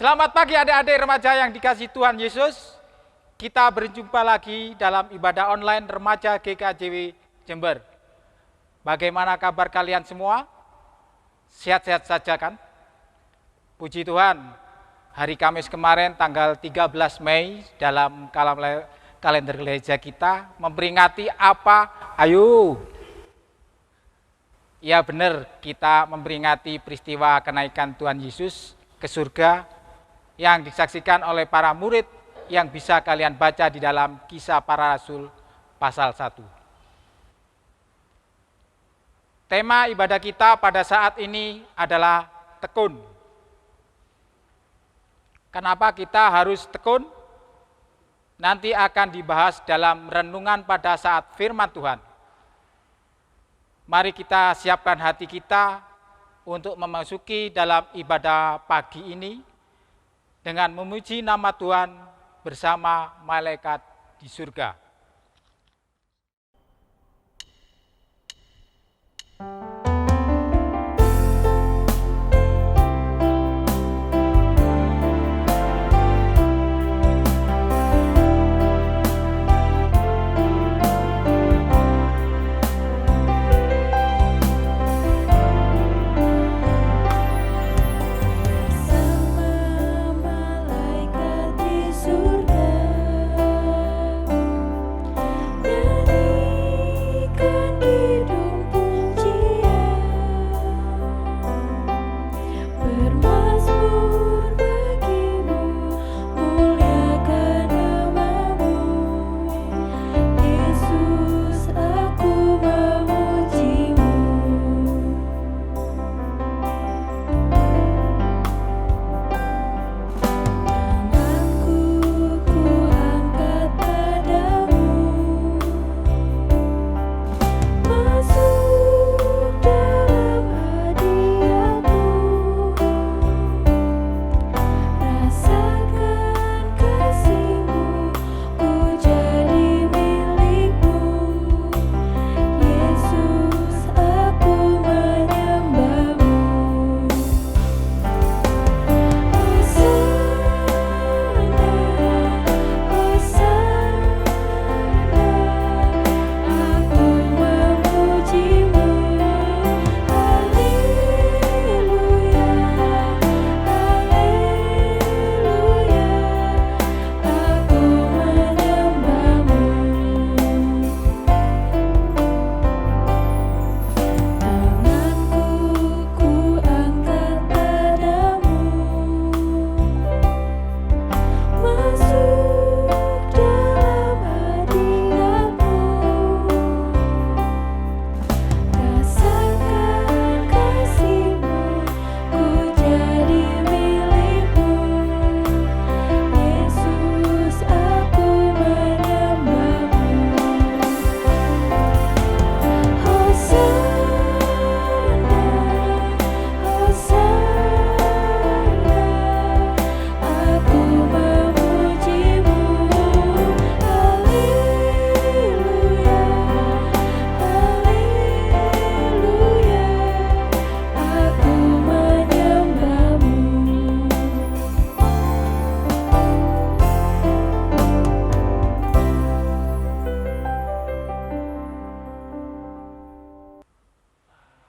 Selamat pagi adik-adik remaja yang dikasihi Tuhan Yesus. Kita berjumpa lagi dalam ibadah online remaja GKJW Jember. Bagaimana kabar kalian semua? Sehat-sehat saja kan? Puji Tuhan, hari Kamis kemarin tanggal 13 Mei dalam kalender gereja kita memperingati apa? Ayo. Ya benar, kita memperingati peristiwa kenaikan Tuhan Yesus ke surga yang disaksikan oleh para murid yang bisa kalian baca di dalam Kisah Para Rasul pasal 1. Tema ibadah kita pada saat ini adalah tekun. Kenapa kita harus tekun? Nanti akan dibahas dalam renungan pada saat firman Tuhan. Mari kita siapkan hati kita untuk memasuki dalam ibadah pagi ini dengan memuji nama Tuhan bersama malaikat di surga.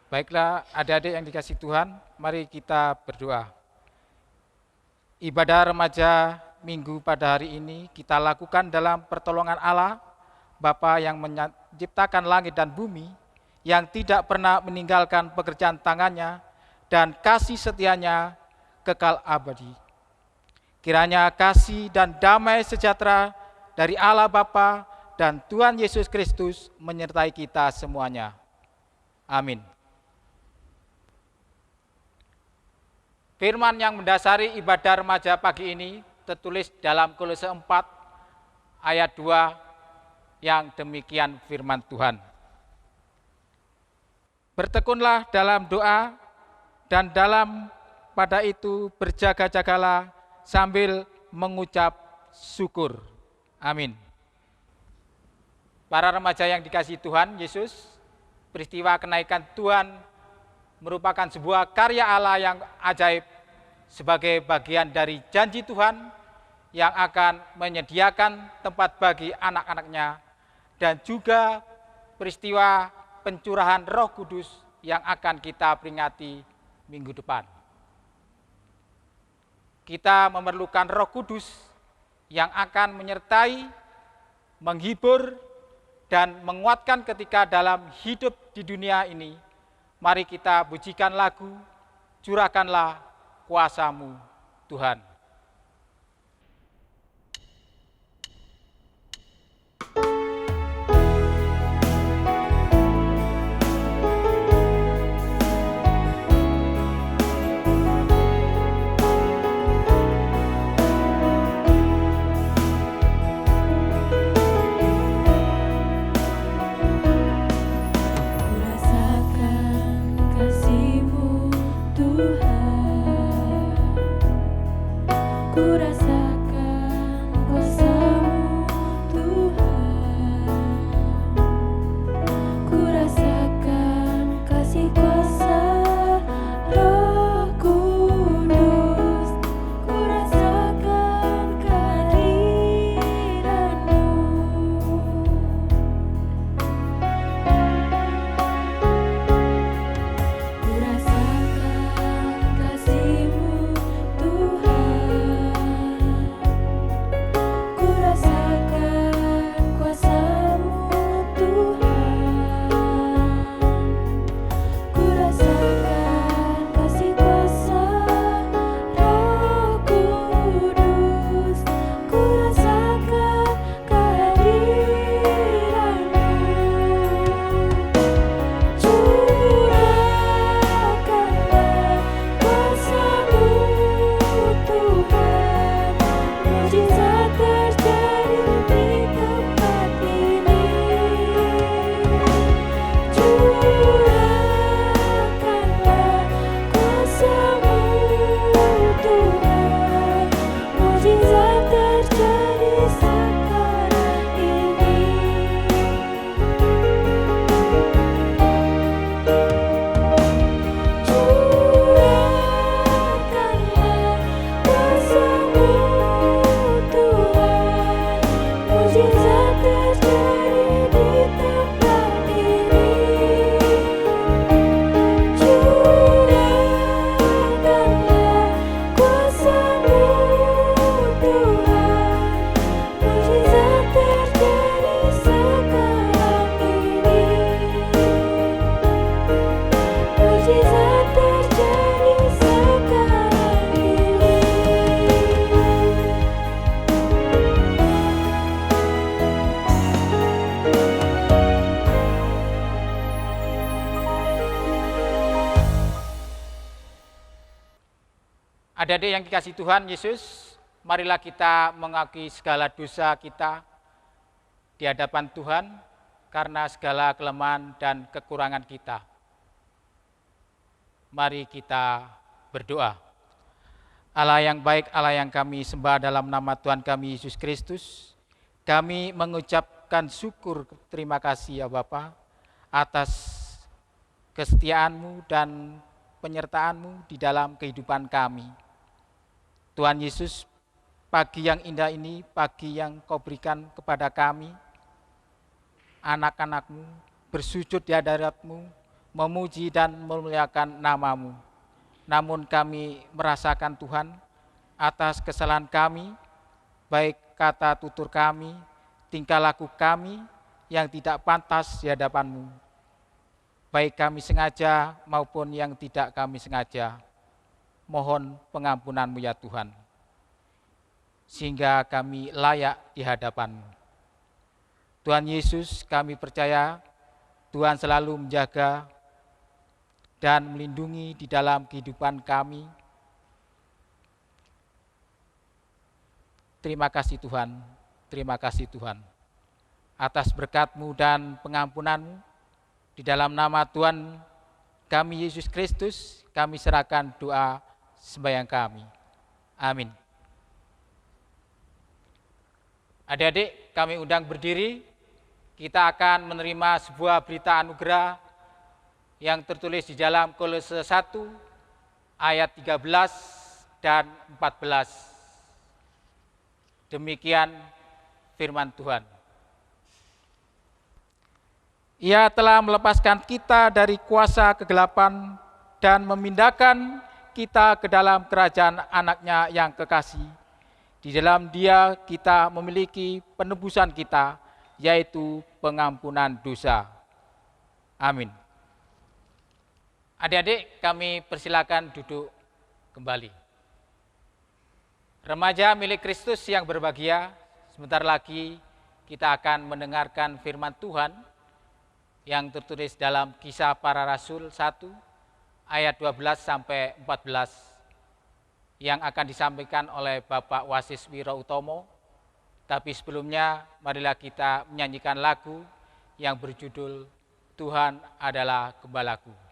Baiklah adik-adik yang dikasihi Tuhan, mari kita berdoa. Ibadah remaja minggu pada hari ini kita lakukan dalam pertolongan Allah, Bapa yang menciptakan langit dan bumi, yang tidak pernah meninggalkan pekerjaan tangannya, dan kasih setianya kekal abadi. Kiranya kasih dan damai sejahtera dari Allah Bapa dan Tuhan Yesus Kristus menyertai kita semuanya. Amin. Firman yang mendasari ibadah remaja pagi ini tertulis dalam Kolose 4 ayat 2 yang demikian firman Tuhan. Bertekunlah dalam doa dan dalam pada itu berjaga-jagalah sambil mengucap syukur. Amin. Para remaja yang dikasihi Tuhan Yesus, peristiwa kenaikan Tuhan merupakan sebuah karya Allah yang ajaib sebagai bagian dari janji Tuhan yang akan menyediakan tempat bagi anak-anaknya, dan juga peristiwa pencurahan Roh Kudus yang akan kita peringati minggu depan. Kita memerlukan Roh Kudus yang akan menyertai, menghibur, dan menguatkan ketika dalam hidup di dunia ini. Mari kita pujikan lagu, curahkanlah kuasa-Mu Tuhan. Adik-adik yang dikasihi Tuhan Yesus, marilah kita mengakui segala dosa kita di hadapan Tuhan karena segala kelemahan dan kekurangan kita. Mari kita berdoa. Allah yang baik, Allah yang kami sembah dalam nama Tuhan kami Yesus Kristus, kami mengucapkan syukur terima kasih ya Bapa atas kesetiaan-Mu dan penyertaan-Mu di dalam kehidupan kami. Tuhan Yesus, pagi yang indah ini, pagi yang Kau berikan kepada kami, anak-anak-Mu, bersujud di hadarat-Mu, memuji dan memuliakan nama-Mu. Namun kami merasakan Tuhan, atas kesalahan kami, baik kata tutur kami, tingkah laku kami yang tidak pantas di hadapan-Mu. Baik kami sengaja maupun yang tidak kami sengaja. Mohon pengampunan-Mu ya Tuhan, sehingga kami layak di hadapan-Mu. Tuhan Yesus, kami percaya Tuhan selalu menjaga dan melindungi di dalam kehidupan kami. Terima kasih Tuhan, atas berkat-Mu dan pengampunan-Mu. Di dalam nama Tuhan kami Yesus Kristus, kami serahkan doa sembahyang kami. Amin. Adik-adik, kami undang berdiri. Kita akan menerima sebuah berita anugerah yang tertulis di dalam Kolose 1 ayat 13 dan 14. Demikian firman Tuhan. Ia telah melepaskan kita dari kuasa kegelapan dan memindahkan kita ke dalam kerajaan anaknya yang kekasih. Di dalam Dia kita memiliki penebusan kita, yaitu pengampunan dosa. Amin. Adik-adik, kami persilakan duduk kembali. Remaja milik Kristus yang berbahagia, sebentar lagi kita akan mendengarkan firman Tuhan yang tertulis dalam Kisah Para Rasul 1 ayat 12 sampai 14 yang akan disampaikan oleh Bapak Wasis Wiroutomo. Tapi sebelumnya marilah kita menyanyikan lagu yang berjudul Tuhan adalah Gembalaku.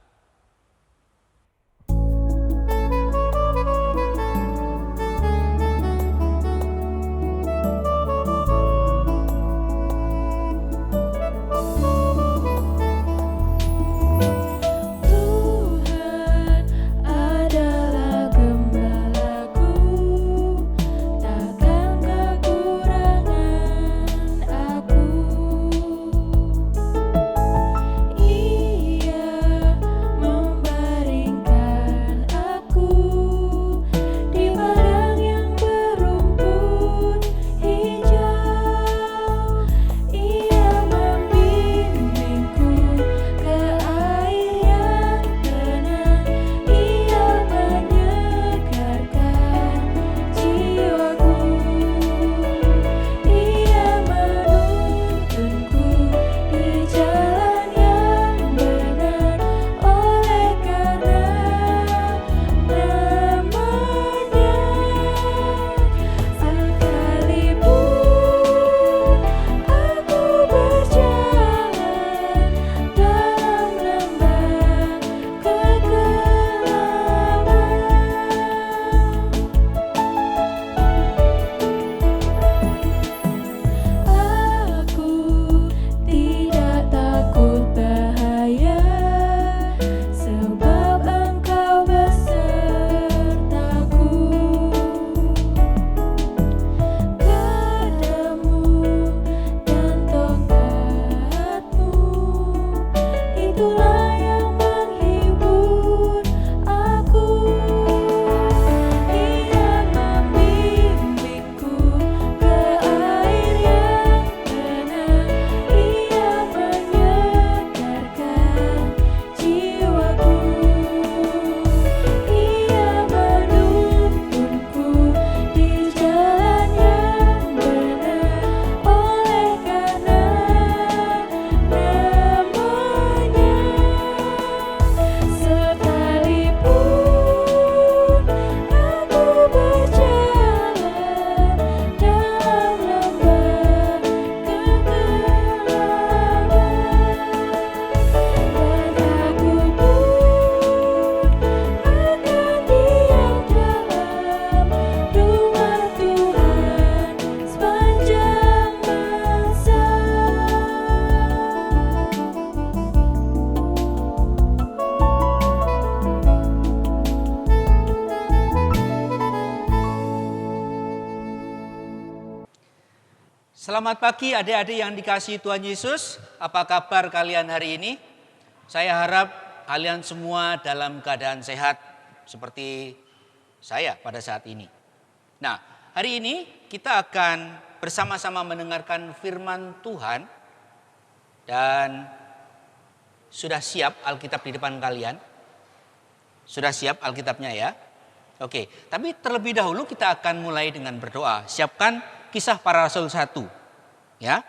Selamat pagi adik-adik yang dikasihi Tuhan Yesus. Apa kabar kalian hari ini? Saya harap kalian semua dalam keadaan sehat seperti saya pada saat ini. Nah, hari ini kita akan bersama-sama mendengarkan firman Tuhan. Dan sudah siap Alkitab di depan kalian? Sudah siap Alkitabnya ya? Oke, tapi terlebih dahulu kita akan mulai dengan berdoa. Siapkan Kisah Para Rasul 1. Ya,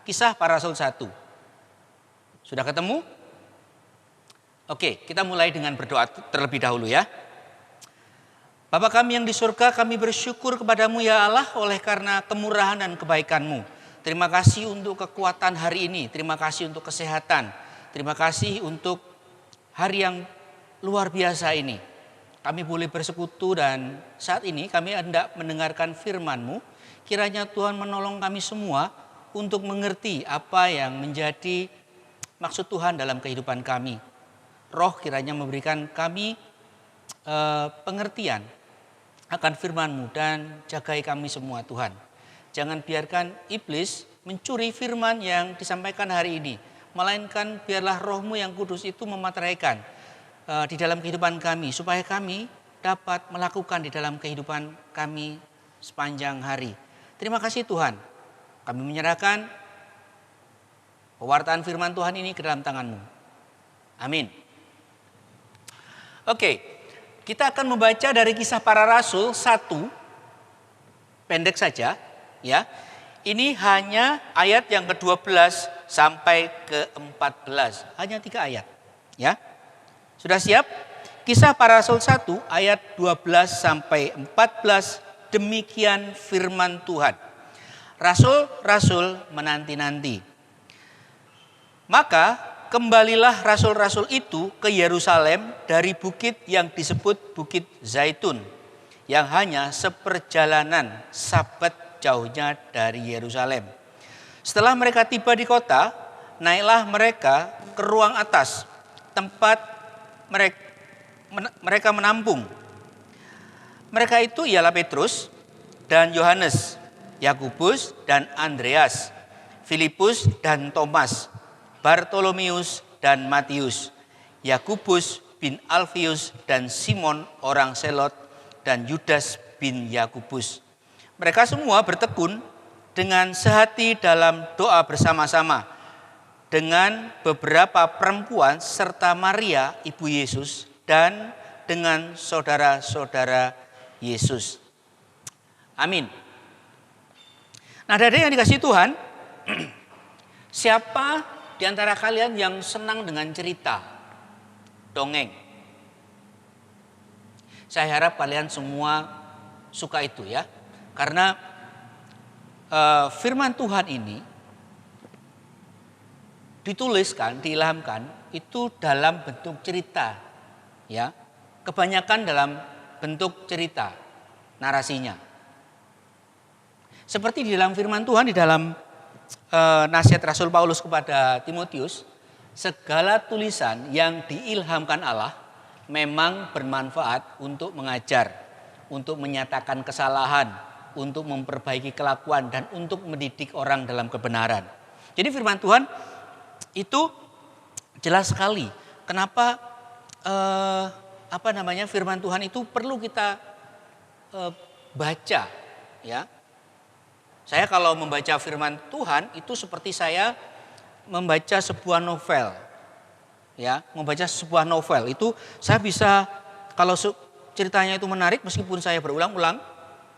Kisah Para Rasul 1. Sudah ketemu? Oke, kita mulai dengan berdoa terlebih dahulu ya. Bapa kami yang di surga, kami bersyukur kepadamu ya Allah oleh karena kemurahan dan kebaikan-Mu. Terima kasih untuk kekuatan hari ini, terima kasih untuk kesehatan, terima kasih untuk hari yang luar biasa ini. Kami boleh bersekutu dan saat ini kami hendak mendengarkan firman-Mu. Kiranya Tuhan menolong kami semua untuk mengerti apa yang menjadi maksud Tuhan dalam kehidupan kami. Roh kiranya memberikan kami pengertian akan firman-Mu dan jagai kami semua Tuhan. Jangan biarkan iblis mencuri firman yang disampaikan hari ini. Melainkan biarlah Roh-Mu yang kudus itu memateraikan di dalam kehidupan kami. Supaya kami dapat melakukan di dalam kehidupan kami sepanjang hari. Terima kasih Tuhan. Kami menyerahkan pewartaan firman Tuhan ini ke dalam tangan-Mu. Amin. Oke, kita akan membaca dari Kisah Para Rasul 1, pendek saja, ya. Ini hanya ayat yang ke-12 sampai ke-14, hanya 3 ayat, ya. Sudah siap? Kisah Para Rasul 1 ayat 12 sampai 14, demikian firman Tuhan. Rasul-rasul menanti-nanti. Maka kembalilah rasul-rasul itu ke Yerusalem dari bukit yang disebut Bukit Zaitun, yang hanya seperjalanan Sabat jauhnya dari Yerusalem. Setelah mereka tiba di kota, naiklah mereka ke ruang atas, tempat mereka menampung. Mereka itu ialah Petrus dan Yohanes, Yakobus dan Andreas, Filipus dan Thomas, Bartolomeus dan Matius, Yakobus bin Alfius dan Simon orang Selot, dan Yudas bin Yakobus. Mereka semua bertekun dengan sehati dalam doa bersama-sama dengan beberapa perempuan serta Maria ibu Yesus dan dengan saudara-saudara Yesus. Amin. Nah, dari yang dikasihi Tuhan, siapa di antara kalian yang senang dengan cerita, dongeng? Saya harap kalian semua suka itu ya. Karena firman Tuhan ini dituliskan, diilhamkan itu dalam bentuk cerita. Ya. Kebanyakan dalam bentuk cerita, narasinya. Seperti di dalam firman Tuhan, di dalam nasihat Rasul Paulus kepada Timotius, segala tulisan yang diilhamkan Allah memang bermanfaat untuk mengajar, untuk menyatakan kesalahan, untuk memperbaiki kelakuan, dan untuk mendidik orang dalam kebenaran. Jadi firman Tuhan itu jelas sekali. Kenapa firman Tuhan itu perlu kita baca, ya. Saya kalau membaca firman Tuhan itu seperti saya membaca sebuah novel. Ya, membaca sebuah novel itu saya bisa, kalau ceritanya itu menarik, meskipun saya berulang-ulang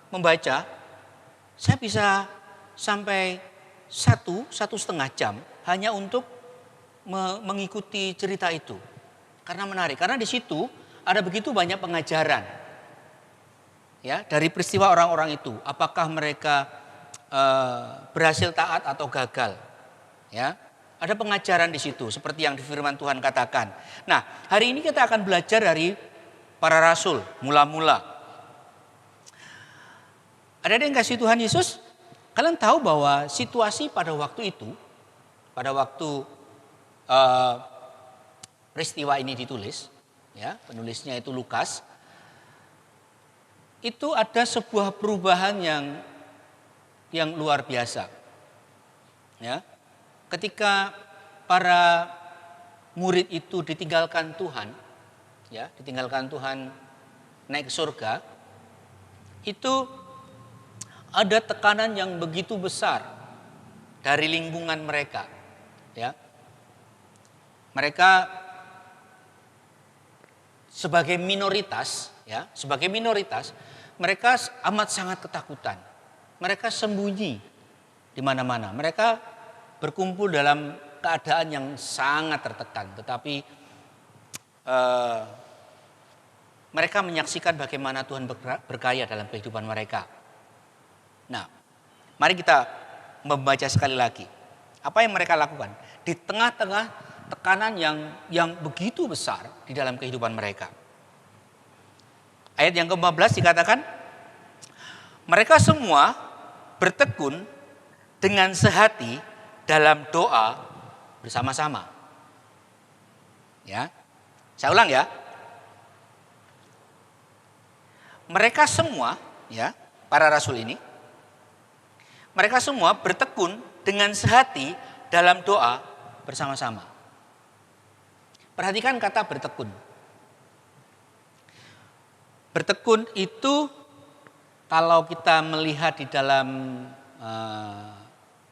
membaca, saya bisa sampai 1,5 jam hanya untuk mengikuti cerita itu. Karena menarik, karena di situ ada begitu banyak pengajaran. Ya, dari peristiwa orang-orang itu, apakah mereka berhasil taat atau gagal. Ya, ada pengajaran di situ seperti yang di firman Tuhan katakan. Nah, hari ini kita akan belajar dari para rasul mula-mula. Ada yang kasih Tuhan Yesus, kalian tahu bahwa situasi pada waktu itu, pada waktu peristiwa ini ditulis, ya, penulisnya itu Lukas, itu ada sebuah perubahan yang luar biasa. Ya. Ketika para murid itu ditinggalkan Tuhan, ya, ditinggalkan Tuhan naik ke surga, itu ada tekanan yang begitu besar dari lingkungan mereka. Ya. Mereka sebagai minoritas, ya, mereka amat sangat ketakutan. Mereka sembunyi di mana-mana. Mereka berkumpul dalam keadaan yang sangat tertekan. Tetapi mereka menyaksikan bagaimana Tuhan berkarya dalam kehidupan mereka. Nah, mari kita membaca sekali lagi. Apa yang mereka lakukan di tengah-tengah tekanan yang begitu besar di dalam kehidupan mereka. Ayat yang ke-15 dikatakan, mereka semua bertekun dengan sehati dalam doa bersama-sama. Ya, saya ulang ya. mereka semua, ya, para rasul ini, mereka semua bertekun dengan sehati dalam doa bersama-sama. Perhatikan kata bertekun. Bertekun itu kalau kita melihat di dalam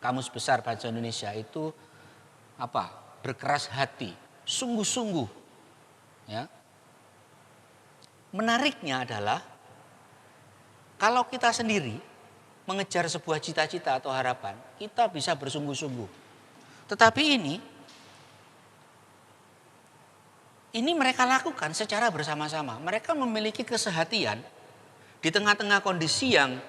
Kamus Besar Bahasa Indonesia itu apa? Berkeras hati, sungguh-sungguh. Ya. Menariknya adalah kalau kita sendiri mengejar sebuah cita-cita atau harapan, kita bisa bersungguh-sungguh. Tetapi ini mereka lakukan secara bersama-sama. Mereka memiliki kesehatian di tengah-tengah kondisi yang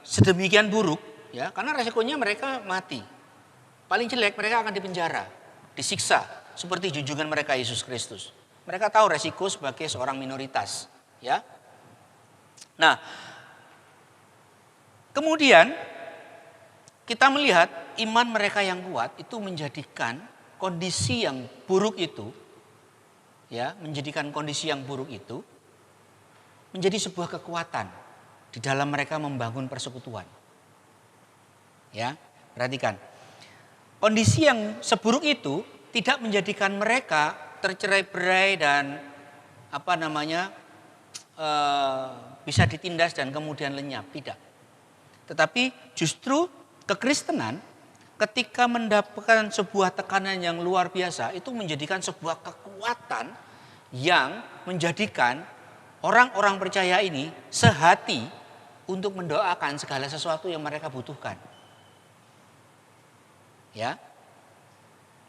sedemikian buruk, ya, karena resikonya mereka mati. Paling jelek mereka akan dipenjara, disiksa seperti junjungan mereka Yesus Kristus. Mereka tahu resiko sebagai seorang minoritas, ya. Nah, kemudian kita melihat iman mereka yang kuat itu menjadikan kondisi yang buruk itu, ya, menjadikan kondisi yang buruk itu menjadi sebuah kekuatan di dalam mereka membangun persekutuan. Ya, perhatikan. Kondisi yang seburuk itu tidak menjadikan mereka tercerai-berai dan bisa ditindas dan kemudian lenyap, tidak. Tetapi justru kekristenan ketika mendapatkan sebuah tekanan yang luar biasa itu menjadikan sebuah kekuatan yang menjadikan orang-orang percaya ini sehati untuk mendoakan segala sesuatu yang mereka butuhkan. Ya.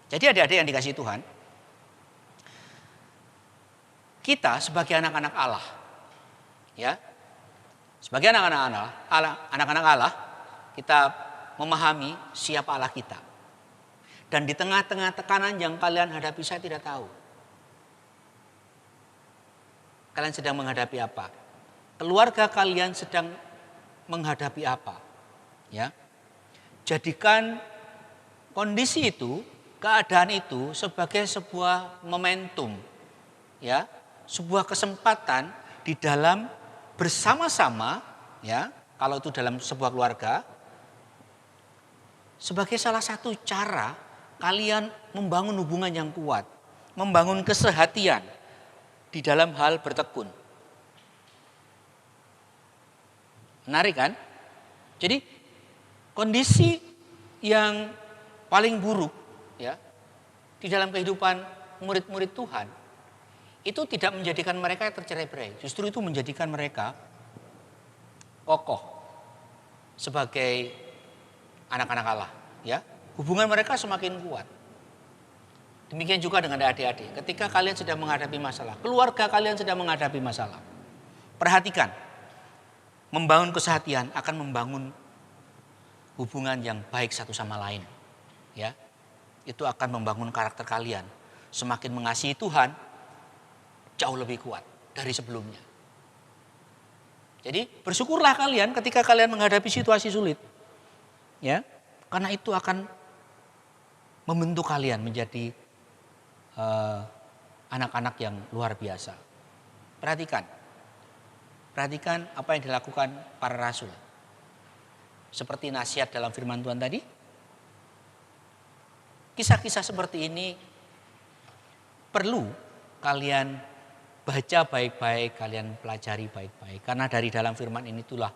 Jadi adik-adik yang dikasihi Tuhan, kita sebagai anak-anak Allah, ya, sebagai anak-anak Allah, kita memahami siapa Allah kita. Dan di tengah-tengah tekanan yang kalian hadapi, saya tidak tahu. Kalian sedang menghadapi apa? Keluarga kalian sedang menghadapi apa? Ya. Jadikan kondisi itu, keadaan itu sebagai sebuah momentum, ya, sebuah kesempatan di dalam bersama-sama, ya, kalau itu dalam sebuah keluarga, sebagai salah satu cara kalian membangun hubungan yang kuat, membangun kesehatian di dalam hal bertekun. Menarik kan? Jadi kondisi yang paling buruk, ya, di dalam kehidupan murid-murid Tuhan itu tidak menjadikan mereka tercerai-berai, justru itu menjadikan mereka kokoh sebagai anak-anak Allah, ya. Hubungan mereka semakin kuat. Demikian juga dengan adik-adik, ketika kalian sedang menghadapi masalah, keluarga kalian sedang menghadapi masalah, perhatikan, membangun kesehatian akan membangun hubungan yang baik satu sama lain. Ya, itu akan membangun karakter kalian. Semakin mengasihi Tuhan, jauh lebih kuat dari sebelumnya. Jadi bersyukurlah kalian ketika kalian menghadapi situasi sulit. Ya, karena itu akan membentuk kalian menjadi anak-anak yang luar biasa. Perhatikan apa yang dilakukan para rasul. Seperti nasihat dalam firman Tuhan tadi. Kisah-kisah seperti ini perlu kalian baca baik-baik, kalian pelajari baik-baik. Karena dari dalam firman ini itulah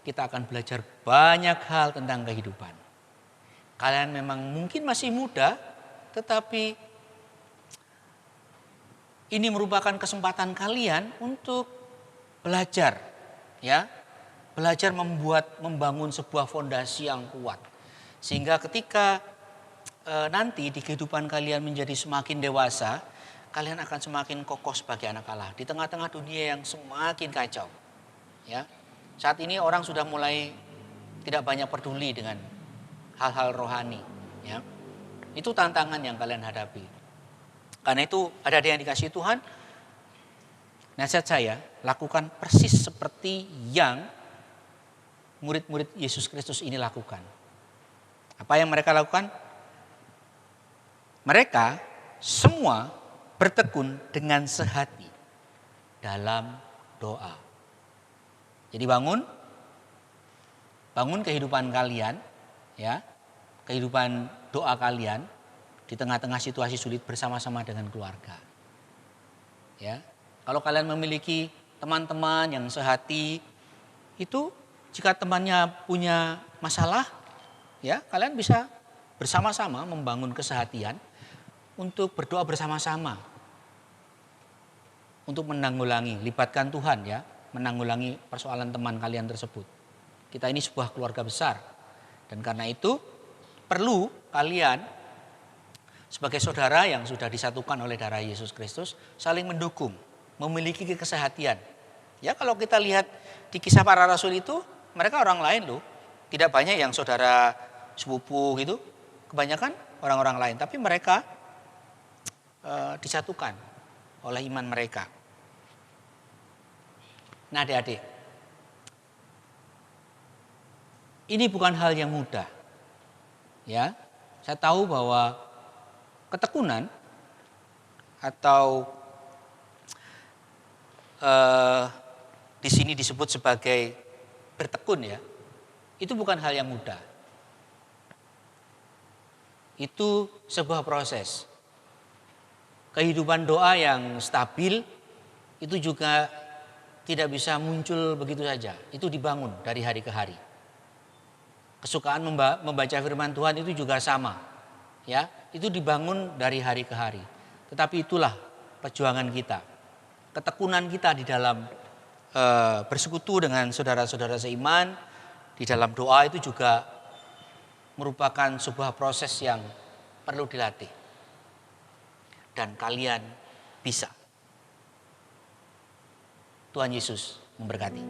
kita akan belajar banyak hal tentang kehidupan. Kalian memang mungkin masih muda, tetapi ini merupakan kesempatan kalian untuk belajar, ya, belajar membangun sebuah fondasi yang kuat, sehingga ketika nanti di kehidupan kalian menjadi semakin dewasa, kalian akan semakin kokoh sebagai anak Allah di tengah-tengah dunia yang semakin kacau. Ya, saat ini orang sudah mulai tidak banyak peduli dengan hal-hal rohani. Ya, itu tantangan yang kalian hadapi. Karena itu ada yang dikasihi Tuhan. Nasihat saya, lakukan persis seperti yang murid-murid Yesus Kristus ini lakukan. Apa yang mereka lakukan? Mereka semua bertekun dengan sehati dalam doa. Jadi bangun kehidupan kalian, ya, kehidupan doa kalian di tengah-tengah situasi sulit bersama-sama dengan keluarga. Ya, kalau kalian memiliki teman-teman yang sehati, itu jika temannya punya masalah, ya, kalian bisa bersama-sama membangun kesehatian untuk berdoa bersama-sama. Untuk menanggulangi, libatkan Tuhan, ya, menanggulangi persoalan teman kalian tersebut. Kita ini sebuah keluarga besar. Dan karena itu perlu kalian sebagai saudara yang sudah disatukan oleh darah Yesus Kristus saling mendukung, memiliki kesehatian. Ya, kalau kita lihat di kisah para rasul itu, mereka orang lain loh. Tidak banyak yang saudara sepupu gitu. Kebanyakan orang-orang lain, tapi mereka disatukan oleh iman mereka. Nah, adik-adik, ini bukan hal yang mudah. Ya, saya tahu bahwa ketekunan atau di sini disebut sebagai bertekun, ya, itu bukan hal yang mudah. Itu sebuah proses. Kehidupan doa yang stabil itu juga tidak bisa muncul begitu saja. Itu dibangun dari hari ke hari. Kesukaan membaca firman Tuhan itu juga sama. Ya, itu dibangun dari hari ke hari. Tetapi itulah perjuangan kita. Ketekunan kita di dalam bersekutu dengan saudara-saudara seiman, di dalam doa itu juga merupakan sebuah proses yang perlu dilatih. Dan kalian bisa. Tuhan Yesus memberkati.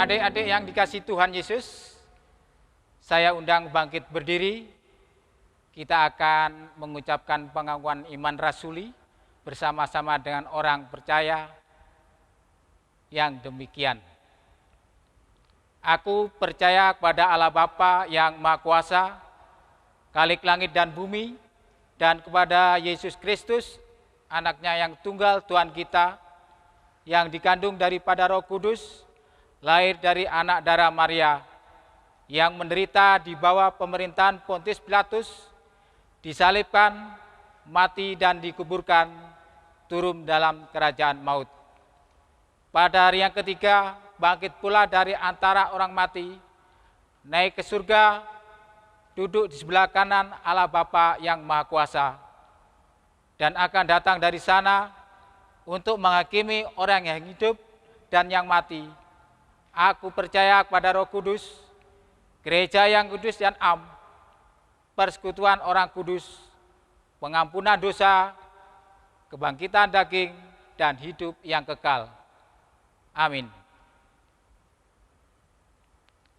Adik-adik yang dikasihi Tuhan Yesus, saya undang bangkit berdiri. Kita akan mengucapkan pengakuan iman rasuli bersama-sama dengan orang percaya yang demikian. Aku percaya kepada Allah Bapa yang Maha Kuasa, Khalik langit dan bumi, dan kepada Yesus Kristus, anaknya yang tunggal Tuhan kita, yang dikandung daripada Roh Kudus, lahir dari anak darah Maria, yang menderita di bawah pemerintahan Pontius Pilatus, disalibkan, mati dan dikuburkan, turun dalam kerajaan maut. Pada hari yang ketiga, bangkit pula dari antara orang mati, naik ke surga, duduk di sebelah kanan Allah Bapa yang Maha Kuasa, dan akan datang dari sana untuk menghakimi orang yang hidup dan yang mati. Aku percaya kepada Roh Kudus, gereja yang kudus dan am, persekutuan orang kudus, pengampunan dosa, kebangkitan daging, dan hidup yang kekal. Amin.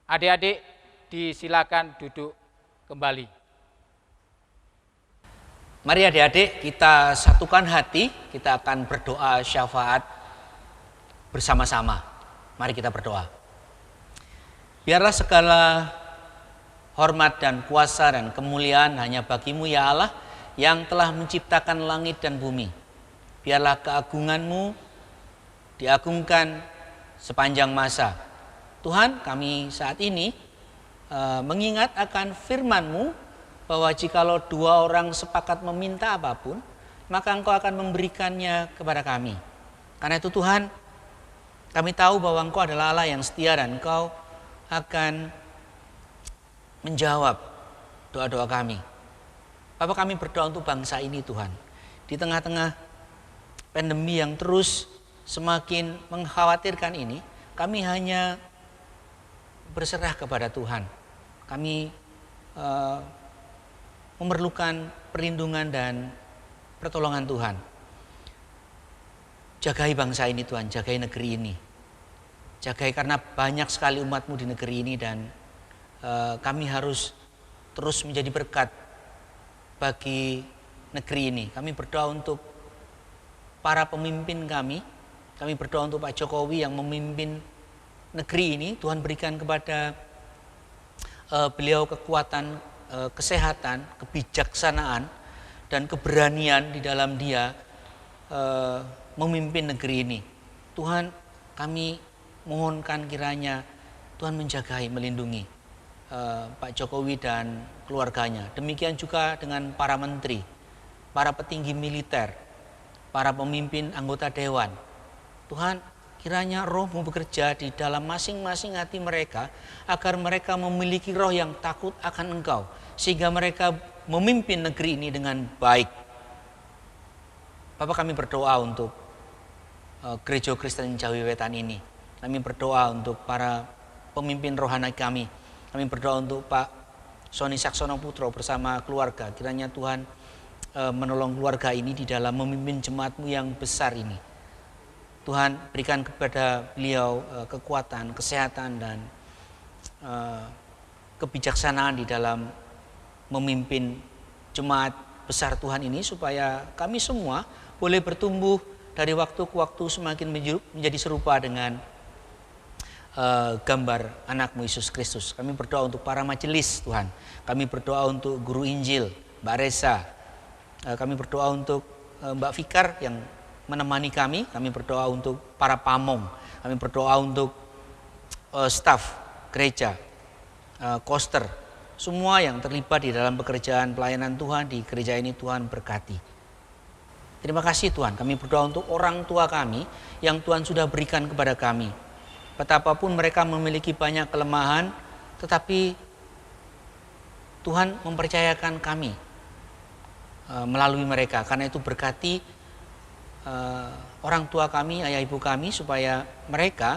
Adik-adik, disilakan duduk kembali. Mari adik-adik kita satukan hati, kita akan berdoa syafaat bersama-sama. Mari kita berdoa. Biarlah segala hormat dan kuasa dan kemuliaan hanya bagi-Mu ya Allah yang telah menciptakan langit dan bumi. Biarlah keagungan-Mu diagungkan sepanjang masa. Tuhan, kami saat ini mengingat akan firman-Mu bahwa jikalau dua orang sepakat meminta apapun, maka Engkau akan memberikannya kepada kami. Karena itu Tuhan, kami tahu bahwa Engkau adalah Allah yang setia dan Engkau akan menjawab doa-doa kami. Bapak, kami berdoa untuk bangsa ini Tuhan. Di tengah-tengah pandemi yang terus semakin mengkhawatirkan ini, kami hanya berserah kepada Tuhan. Kami memerlukan perlindungan dan pertolongan Tuhan. Jagai bangsa ini Tuhan, jagai negeri ini. Jagai karena banyak sekali umat-Mu di negeri ini dan kami harus terus menjadi berkat bagi negeri ini. Kami berdoa untuk para pemimpin kami berdoa untuk Pak Jokowi yang memimpin negeri ini. Tuhan berikan kepada beliau kekuatan, kesehatan, kebijaksanaan, dan keberanian di dalam dia memimpin negeri ini. Tuhan, kami mohonkan kiranya Tuhan menjagai, melindungi Pak Jokowi dan keluarganya. Demikian juga dengan para menteri, para petinggi militer, para pemimpin anggota dewan. Tuhan, kiranya Roh-Mu bekerja di dalam masing-masing hati mereka, agar mereka memiliki roh yang takut akan Engkau, sehingga mereka memimpin negeri ini dengan baik. Bapak, kami berdoa untuk Gereja Kristen Jawi Wetan ini. Kami berdoa untuk para pemimpin rohani kami. Kami berdoa untuk Pak Sony Saksono Putro bersama keluarga. Kiranya Tuhan menolong keluarga ini di dalam memimpin jemaat-Mu yang besar ini. Tuhan, berikan kepada beliau kekuatan, kesehatan, dan kebijaksanaan di dalam memimpin jemaat besar Tuhan ini, supaya kami semua boleh bertumbuh dari waktu ke waktu semakin menjadi serupa dengan gambar anak-Mu Yesus Kristus. Kami berdoa untuk para majelis Tuhan. Kami berdoa untuk guru Injil, Mbak Reza. Kami berdoa untuk Mbak Fikar yang menemani kami. Kami berdoa untuk para pamong. Kami berdoa untuk staf gereja, koster, semua yang terlibat di dalam pekerjaan pelayanan Tuhan di gereja ini. Tuhan berkati. Terima kasih Tuhan. Kami berdoa untuk orang tua kami yang Tuhan sudah berikan kepada kami. Betapapun mereka memiliki banyak kelemahan, tetapi Tuhan mempercayakan kami melalui mereka. Karena itu berkati orang tua kami, ayah ibu kami, supaya mereka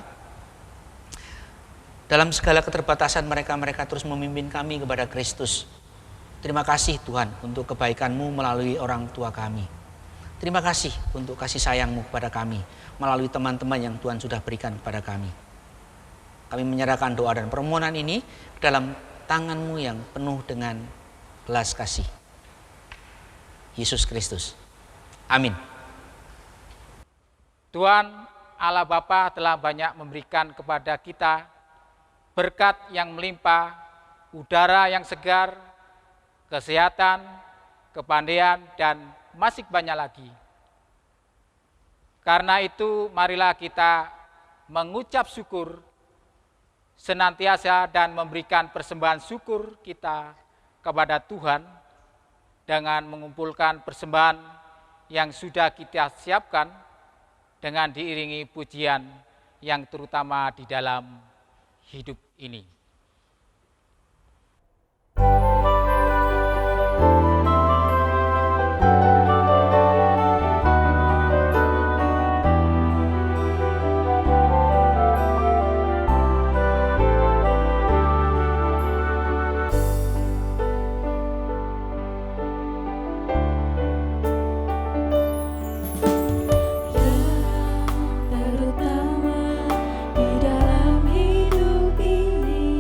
dalam segala keterbatasan mereka terus memimpin kami kepada Kristus. Terima kasih Tuhan untuk kebaikan-Mu melalui orang tua kami. Terima kasih untuk kasih sayang-Mu kepada kami melalui teman-teman yang Tuhan sudah berikan kepada kami. Kami menyerahkan doa dan permohonan ini ke dalam tangan-Mu yang penuh dengan belas kasih. Yesus Kristus. Amin. Tuhan Allah Bapa telah banyak memberikan kepada kita berkat yang melimpah, udara yang segar, kesehatan, kepandaian, dan masih banyak lagi. Karena itu marilah kita mengucap syukur senantiasa dan memberikan persembahan syukur kita kepada Tuhan dengan mengumpulkan persembahan yang sudah kita siapkan dengan diiringi pujian yang terutama di dalam hidup ini. Terutama di dalam hidup ini.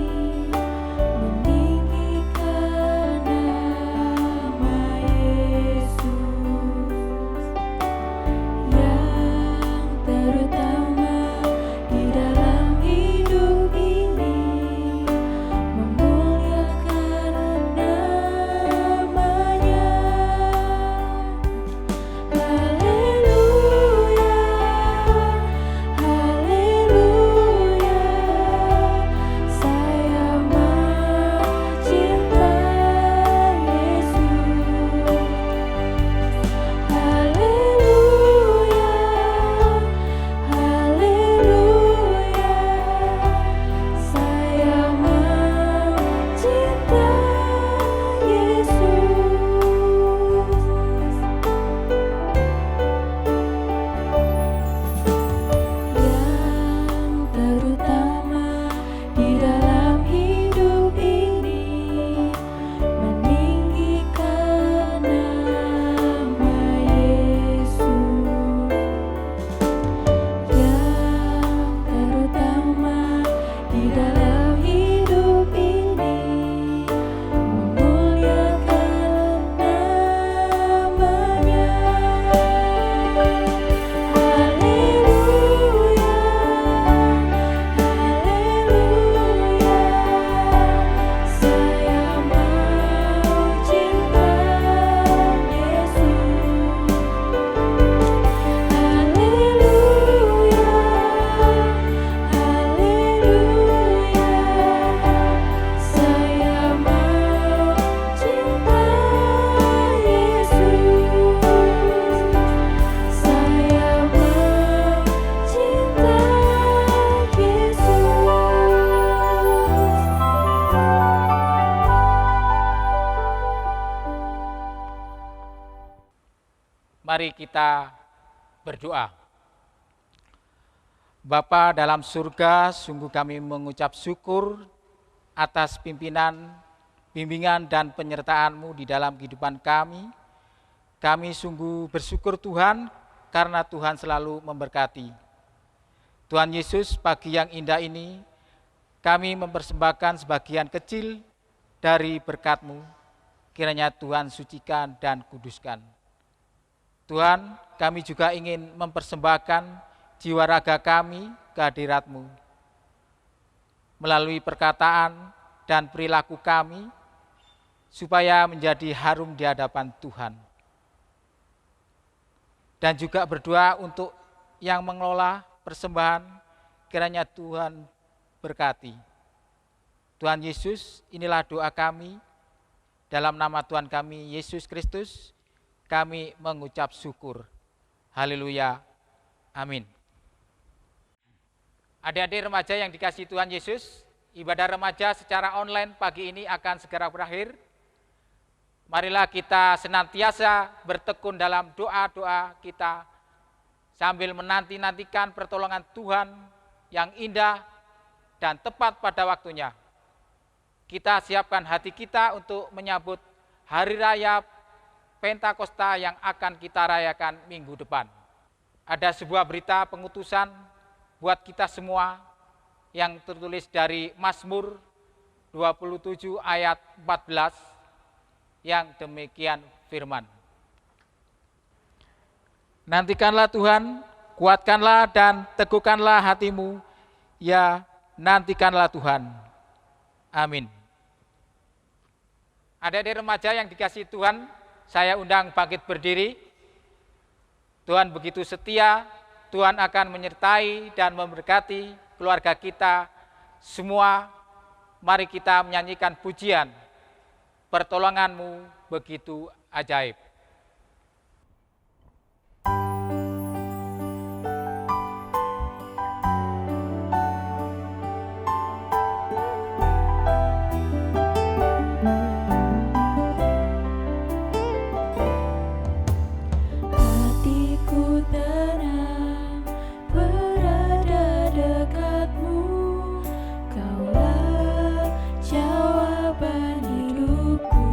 Mari kita berdoa. Bapa dalam surga, sungguh kami mengucap syukur atas pimpinan, bimbingan dan penyertaan-Mu di dalam kehidupan kami. Kami sungguh bersyukur Tuhan karena Tuhan selalu memberkati. Tuhan Yesus, pagi yang indah ini kami mempersembahkan sebagian kecil dari berkat-Mu. Kiranya Tuhan sucikan dan kuduskan. Tuhan, kami juga ingin mempersembahkan jiwa raga kami ke hadirat-Mu. Melalui perkataan dan perilaku kami, supaya menjadi harum di hadapan Tuhan. Dan juga berdoa untuk yang mengelola persembahan, kiranya Tuhan berkati. Tuhan Yesus, inilah doa kami. Dalam nama Tuhan kami, Yesus Kristus, kami mengucap syukur. Haleluya. Amin. Adik-adik remaja yang dikasihi Tuhan Yesus, ibadah remaja secara online pagi ini akan segera berakhir. Marilah kita senantiasa bertekun dalam doa-doa kita sambil menanti-nantikan pertolongan Tuhan yang indah dan tepat pada waktunya. Kita siapkan hati kita untuk menyambut hari raya Pentakosta yang akan kita rayakan minggu depan. Ada sebuah berita pengutusan buat kita semua yang tertulis dari Mazmur 27 ayat 14 yang demikian firman. Nantikanlah Tuhan, kuatkanlah dan teguhkanlah hatimu, ya nantikanlah Tuhan. Amin. Adik-adik remaja yang dikasihi Tuhan, saya undang bangkit berdiri. Tuhan begitu setia, Tuhan akan menyertai dan memberkati keluarga kita semua. Mari kita menyanyikan pujian, pertolongan-Mu begitu ajaib. Jawaban hidupku.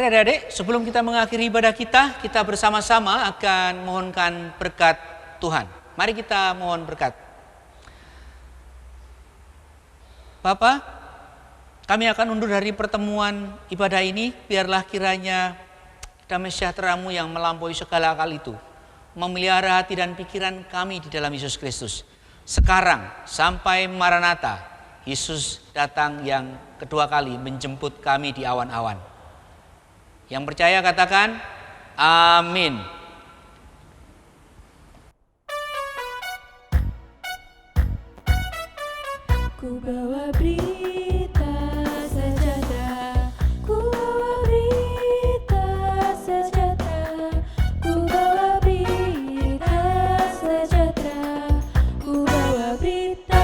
Mari adik-adik, sebelum kita mengakhiri ibadah kita bersama-sama akan mohonkan berkat Tuhan. Mari kita mohon berkat. Bapa, kami akan undur dari pertemuan ibadah ini, biarlah kiranya damai sejahtera-Mu yang melampaui segala akal itu memelihara hati dan pikiran kami di dalam Yesus Kristus. Sekarang sampai Maranatha, Yesus datang yang kedua kali menjemput kami di awan-awan. Yang percaya katakan amin. Ku bawa berita sejahtera, ku bawa berita sejahtera, ku bawa berita sejahtera, ku bawa berita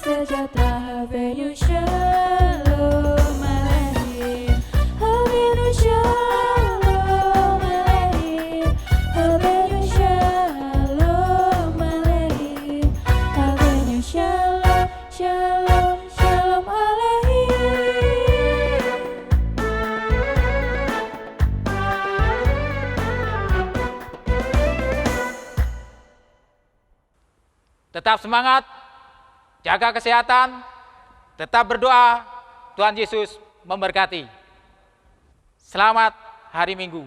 sejahtera. Havenu shalom aleichem, havenu shalom aleichem, havenu shalom aleichem, havenu shalom, shalom, shalom aleichem. Tetap semangat, jaga kesehatan, tetap berdoa, Tuhan Yesus memberkati. Selamat hari Minggu.